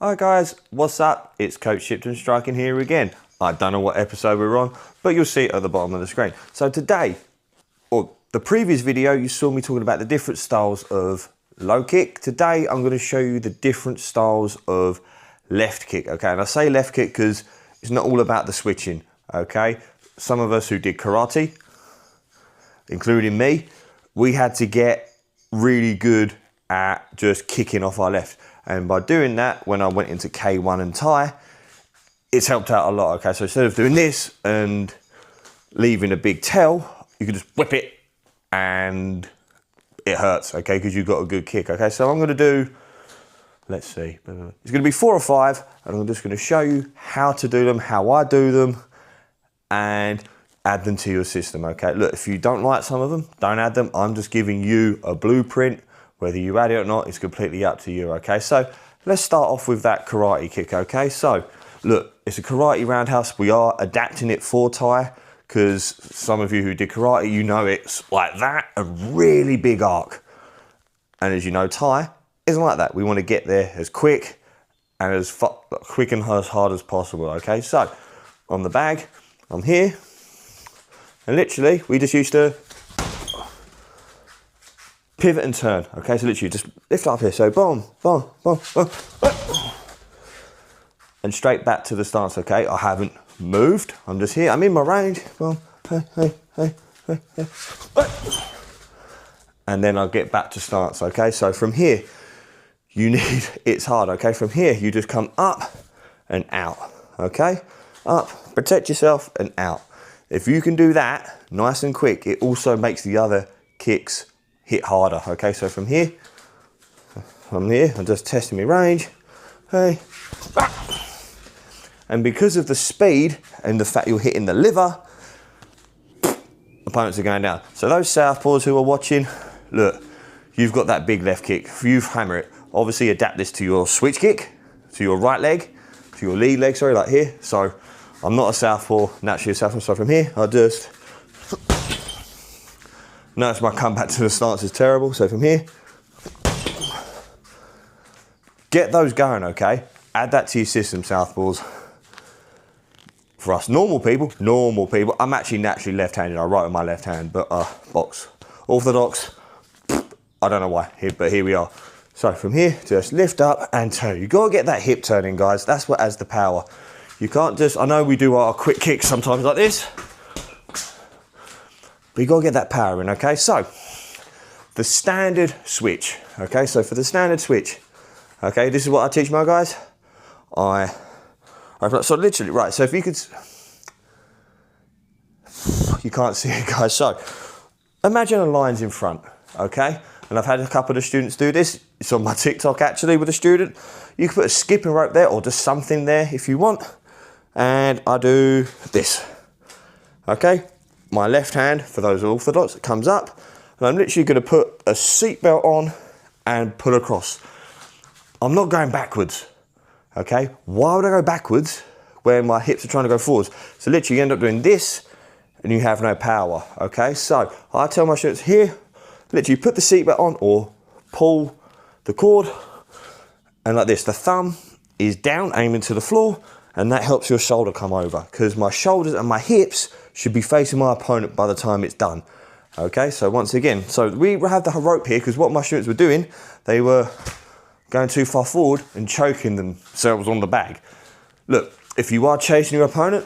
Hi guys, what's up? It's Coach Shipton striking here again. I don't know what episode we're on, but you'll see it at the bottom of the screen. So today, or the previous video, you saw me talking about the different styles of low kick. Today, I'm going to show you the different styles of left kick, okay? And I say left kick because it's not all about the switching, okay? Some of us who did karate, including me, we had to get really good at just kicking off our left. And by doing that, when I went into K1 and Thai, it's helped out a lot, okay? So instead of doing this and leaving a big tail, you can just whip it and it hurts, okay? Because you've got a good kick, okay? So I'm gonna do, let's see, it's gonna be 4 or 5, and I'm just gonna show you how to do them, how I do them, and add them to your system, okay? Look, if you don't like some of them, don't add them. I'm just giving you a blueprint. Whether you add it or not, it's completely up to you, okay? So let's start off with that karate kick, okay? So look, it's a karate roundhouse. We are adapting it for Thai because some of you who did karate, you know it's like that, a really big arc. And as you know, Thai isn't like that. We want to get there as quick and as quick and as hard as possible, okay? So on the bag, I'm here. And literally, we just used to pivot and turn, okay? So literally just lift up here, so boom, boom, boom, boom, boom. And straight back to the stance, okay? I haven't moved, I'm just here, I'm in my range, boom, hey, hey, hey, hey, hey. And then I'll get back to stance, okay? So from here, you need, it's hard, okay? From here, you just come up and out, okay? Up, protect yourself and out. If you can do that nice and quick, it also makes the other kicks hit harder, okay? So from here, I'm just testing my range, hey, and because of the speed and the fact you're hitting the liver, opponents are going down. So those southpaws who are watching, look, you've got that big left kick, you hammer it. Obviously adapt this to your switch kick, to your right leg, to your lead leg, sorry, like here. So I'm not a southpaw, naturally a southpaw, so from here, I just, notice my comeback to the stance is terrible, so from here, get those going, okay? Add that to your system, southpaws. For us normal people, I'm actually naturally left-handed, I write with my left hand, but box. Orthodox, I don't know why, but here we are. So from here, just lift up and turn. You gotta get that hip turning, guys. That's what adds the power. You can't just, I know we do our quick kicks sometimes like this, but you gotta get that power in, okay? So, the standard switch, okay? So for the standard switch, okay, this is what I teach my guys. So literally, right, so if you could, you can't see it, guys. So, imagine a line's in front, okay? And I've had a couple of students do this. It's on my TikTok actually with a student. You can put a skipping rope there or just something there if you want. And I do this, okay? My left hand, for those orthodox, it comes up, and I'm literally gonna put a seatbelt on and pull across. I'm not going backwards, okay? Why would I go backwards when my hips are trying to go forwards? So literally you end up doing this and you have no power, okay? So I tell my students here, literally put the seatbelt on or pull the cord, and like this, the thumb is down, aiming to the floor, and that helps your shoulder come over, because my shoulders and my hips should be facing my opponent by the time it's done. Okay, so once again, so we have the rope here because what my students were doing, they were going too far forward and choking themselves on the bag. Look, if you are chasing your opponent,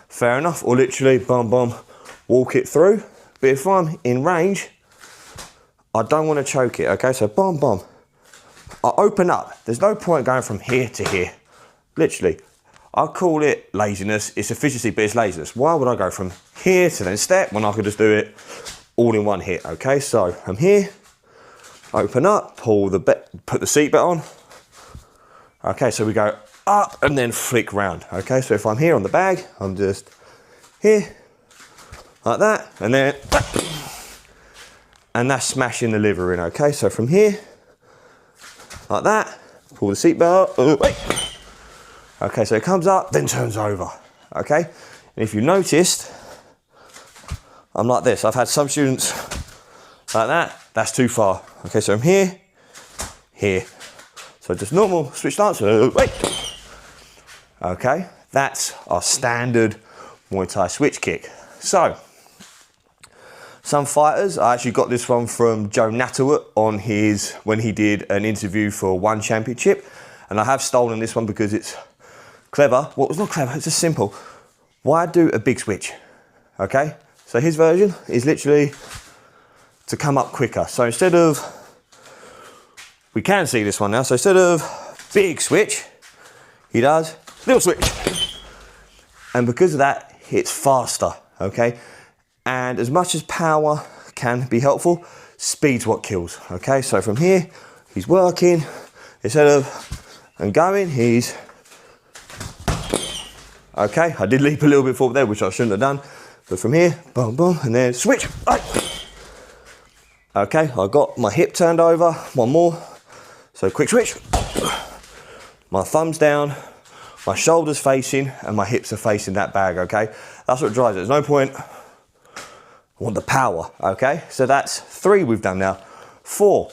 fair enough, or literally bum bum, walk it through. But if I'm in range, I don't want to choke it, okay? So bum bum, I open up. There's no point going from here to here. Literally, I call it laziness. It's efficiency, but it's laziness. Why would I go from here to then step when I could just do it all in one hit, okay? So I'm here, open up, put the seatbelt on. Okay, so we go up and then flick round, okay? So if I'm here on the bag, I'm just here, like that, and then, and that's smashing the liver in, okay? So from here, like that, pull the seatbelt up, wait. Okay, so it comes up, then turns over, okay? And if you noticed, I'm like this. I've had some students like that, that's too far. Okay, so I'm here, here. So So just normal switch stance, wait. Okay, that's our standard Muay Thai switch kick. So, some fighters, I actually got this one from Joe Natterwood on when he did an interview for One Championship, and I have stolen this one because it's clever. Well, it's not clever, it's just simple. Why do a big switch? Okay, so his version is literally to come up quicker. So instead of, we can see this one now, so instead of big switch, he does little switch. And because of that, it's faster, okay? And as much as power can be helpful, speed's what kills, okay? So from here, he's working, instead of going, he's, okay, I did leap a little bit forward there, which I shouldn't have done, but from here, boom, boom, and then switch, okay, I got my hip turned over, one more, so quick switch, my thumb's down, my shoulders facing, and my hips are facing that bag, okay? That's what drives it. There's no point. I want the power, okay? So that's 3 we've done now. 4,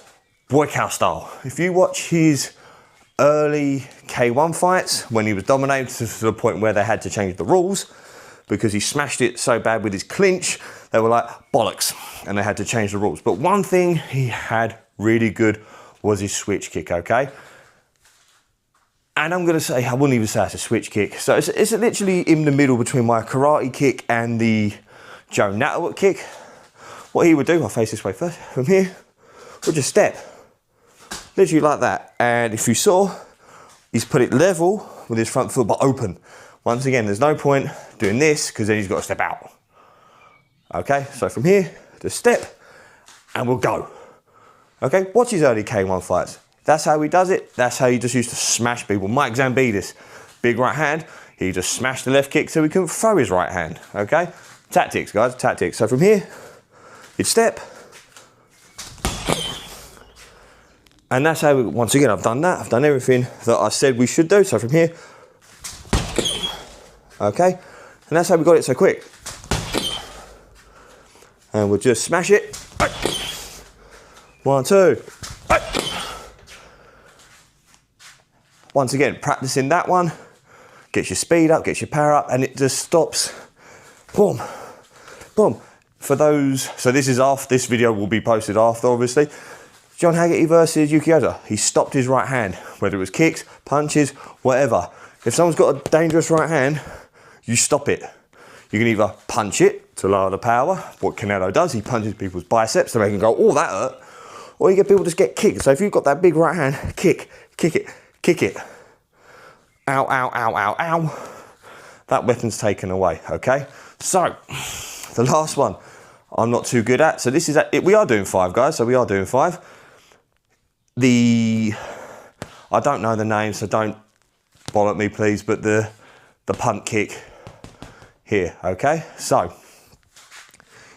boy cow style. If you watch his early K1 fights, when he was dominating to the point where they had to change the rules, because he smashed it so bad with his clinch, they were like, bollocks, and they had to change the rules. But one thing he had really good was his switch kick, okay? And I'm gonna say, I wouldn't even say it's a switch kick. So it's literally in the middle between my karate kick and the Joe Natterwood kick. What he would do, I'll face this way first, from here, we'll just step. Literally like that. And if you saw, he's put it level with his front foot, but open. Once again, there's no point doing this, because then he's got to step out. Okay, so from here, just step, and we'll go. Okay, watch his early K1 fights. That's how he does it. That's how he just used to smash people. Mike Zambidis, big right hand. He just smashed the left kick so he couldn't throw his right hand, okay? Tactics, guys, tactics. So from here, you'd step. And that's how, once again, I've done that. I've done everything that I said we should do. So from here, okay? And that's how we got it so quick. And we'll just smash it. 1, 2. Once again, practicing that one gets your speed up, gets your power up, and it just stops. Boom, boom. For those, so this is after, this video will be posted after, obviously. John Haggerty versus Yuki Oda. He stopped his right hand, whether it was kicks, punches, whatever. If someone's got a dangerous right hand, you stop it. You can either punch it to lower the power, what Canelo does, he punches people's biceps to make them go, oh, that hurt. Or you get people just get kicked. So if you've got that big right hand, kick it. Kick it. Ow, ow, ow, ow, ow. That weapon's taken away, okay? So, the last one I'm not too good at. So this is, we are doing 5, guys, so we are doing 5. I don't know the name, so don't bollock me, please, but the punt kick here, okay? So,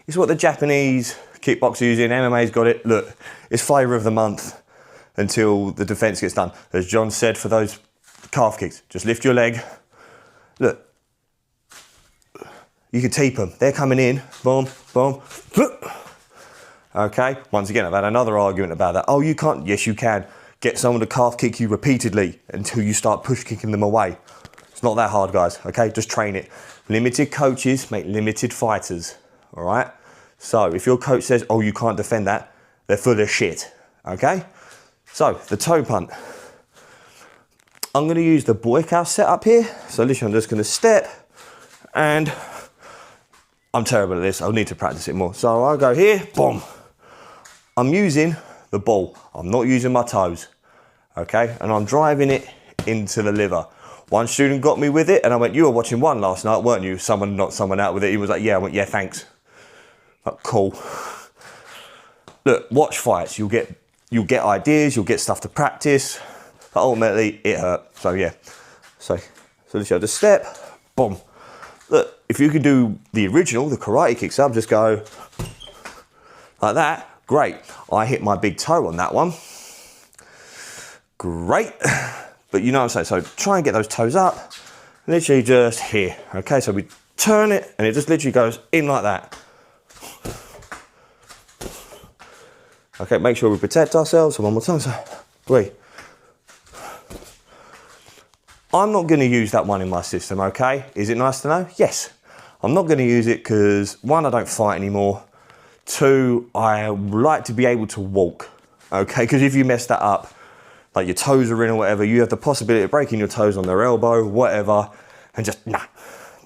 it's what the Japanese kickboxers using, MMA's got it. Look, it's flavour of the month until the defence gets done. As John said, for those calf kicks, just lift your leg. Look, you can teep them. They're coming in, boom, boom, okay? Once again, I've had another argument about that. Oh, you can't. Yes, you can. Get someone to calf kick you repeatedly until you start push kicking them away. It's not that hard, guys, okay? Just train it. Limited coaches make limited fighters, all right? So if your coach says, oh, you can't defend that, they're full of shit, okay? So, the toe punt. I'm going to use the boy cow setup here. So literally, I'm just going to step, and I'm terrible at this. I'll need to practice it more. So I'll go here, boom. I'm using the ball. I'm not using my toes, okay? And I'm driving it into the liver. One student got me with it, and I went, you were watching One last night, weren't you? Someone knocked someone out with it. He was like, yeah. I went, yeah, thanks. Like, cool. Look, watch fights. You'll get ideas, you'll get stuff to practice, but ultimately it hurt. So yeah, so this, I'll just step, boom. Look, if you can do the original, the karate kick sub, just go like that, great. I hit my big toe on that one, great. But you know what I'm saying, so try and get those toes up, literally just here, okay? So we turn it, and it just literally goes in like that. Okay, make sure we protect ourselves. So one more time, so 3, I'm not going to use that one in my system, okay? Is it nice to know? Yes. I'm not going to use it because, one, I don't fight anymore. Two, I like to be able to walk, okay? Because if you mess that up, like your toes are in or whatever, you have the possibility of breaking your toes on their elbow, whatever, and just, nah.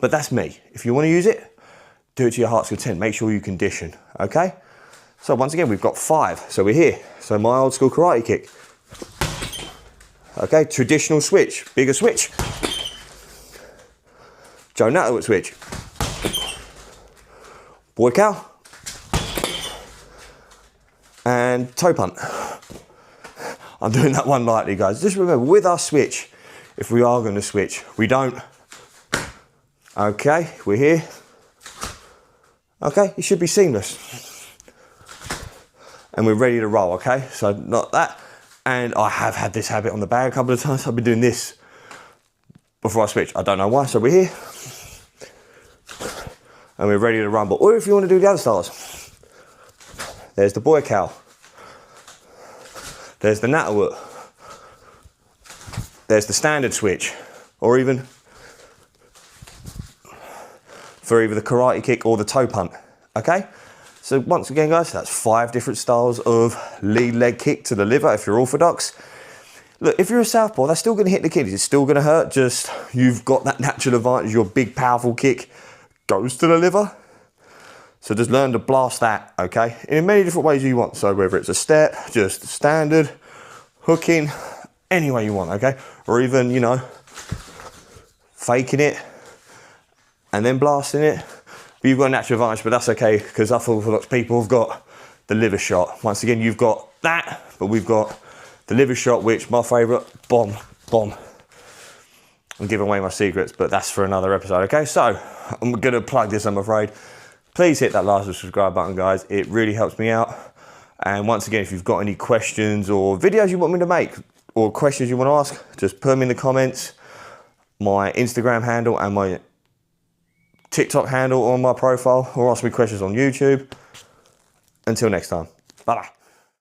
But that's me. If you want to use it, do it to your heart's content. Make sure you condition, okay? So once again, we've got 5. So we're here. So my old school karate kick. Okay, traditional switch, bigger switch. Joe Nattawut switch. Boy cow. And toe punt. I'm doing that one lightly, guys. Just remember, with our switch, if we are going to switch, we don't. Okay, we're here. Okay, it should be seamless. And we're ready to roll, okay? So not that. And I have had this habit on the bag a couple of times. I've been doing this before I switch. I don't know why. So we're here. And we're ready to rumble. Or if you want to do the other styles. There's the boy cow. There's the Nattawut. There's the standard switch. Or even for either the karate kick or the toe punt. Okay? So once again, guys, that's 5 different styles of lead leg kick to the liver if you're orthodox. Look, if you're a southpaw, that's still going to hit the kidneys. It's still going to hurt. Just you've got that natural advantage. Your big, powerful kick goes to the liver. So just learn to blast that, okay? In many different ways you want. So whether it's a step, just standard, hooking, any way you want, okay? Or even, you know, faking it and then blasting it. But you've got a natural advantage, but that's okay because us orthodox people have got the liver shot. Once again, you've got that, but we've got the liver shot, which my favourite, bomb. I'm giving away my secrets, but that's for another episode, okay? So I'm gonna plug this, I'm afraid. Please hit that like and subscribe button, guys. It really helps me out. And once again, if you've got any questions or videos you want me to make or questions you want to ask, just put them in the comments. My Instagram handle and my TikTok handle on my profile, or ask me questions on YouTube. Until next time, bye-bye.